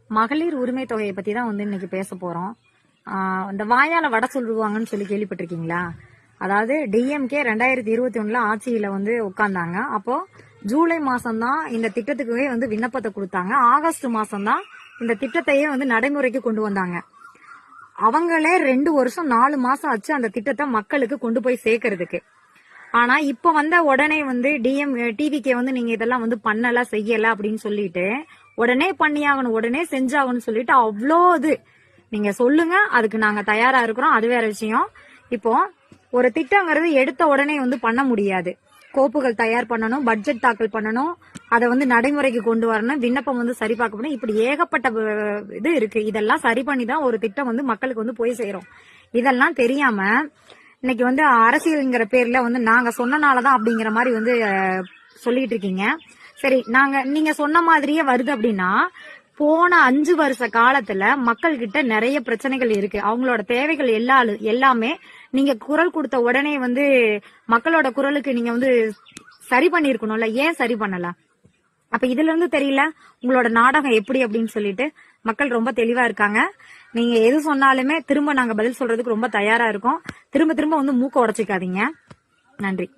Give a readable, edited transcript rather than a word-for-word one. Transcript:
மகளிர் உரிமை தொகையை பத்தி தான் இன்னைக்கு பேச போறோம். இந்த வாயால வடை சொல்லுவாங்கன்னு சொல்லி கேள்விப்பட்டிருக்கீங்களா? அதாவது டிஎம்கே 2021 ஆட்சியில உட்கார்ந்தாங்க. அப்போ ஜூலை மாசம் தான் இந்த திட்டத்துக்கு விண்ணப்பத்தை கொடுத்தாங்க. ஆகஸ்ட் மாசம் தான் இந்த திட்டத்தையே நடைமுறைக்கு கொண்டு வந்தாங்க. அவங்களே 2 வருஷம் 4 மாசம் ஆச்சு அந்த திட்டத்தை மக்களுக்கு கொண்டு போய் சேர்க்கறதுக்கு. ஆனா இப்ப வந்த உடனே டிவிகே நீங்க இதெல்லாம் பண்ணல செய்யல அப்படின்னு சொல்லிட்டு உடனே பண்ணியாகணும், உடனே செஞ்சாகணும்னு சொல்லிட்டு அவ்வளோ நீங்க சொல்லுங்க, அதுக்கு நாங்க தயாரா இருக்கிறோம். அது வேற விஷயம். இப்போ ஒரு திட்டங்கிறது எடுத்த உடனே பண்ண முடியாது. கோப்புகள் தயார் பண்ணணும், பட்ஜெட் தாக்கல் பண்ணணும், அதை நடைமுறைக்கு கொண்டு வரணும், விண்ணப்பம் சரி பார்க்கணும். இப்படி ஏகப்பட்ட இது இருக்கு. இதெல்லாம் சரி பண்ணி தான் ஒரு திட்டம் மக்களுக்கு போய் சேரும். இதெல்லாம் தெரியாம இன்னைக்கு அரசியல்ங்கிற பேர்ல நாங்க சொன்னனாலதான் அப்படிங்கிற மாதிரி சொல்லிட்டு இருக்கீங்க. சரி, நீங்க சொன்ன மாதிரியே வருது அப்படின்னா, போன 5 வருஷ காலத்துல மக்கள் கிட்ட நிறைய பிரச்சனைகள் இருக்கு. அவங்களோட தேவைகள் எல்லாமே நீங்க குரல் கொடுத்த உடனே மக்களோட குரலுக்கு நீங்க சரி பண்ணிருக்கணும்ல. ஏன் சரி பண்ணல? அப்ப இதுல இருந்து தெரியல உங்களோட நாடகம் எப்படி அப்படின்னு சொல்லிட்டு மக்கள் ரொம்ப தெளிவா இருக்காங்க. நீங்க எது சொன்னாலுமே திரும்ப நாங்க பதில் சொல்றதுக்கு ரொம்ப தயாரா இருக்கோம். திரும்ப மூக்க உடைச்சிக்காதீங்க. நன்றி.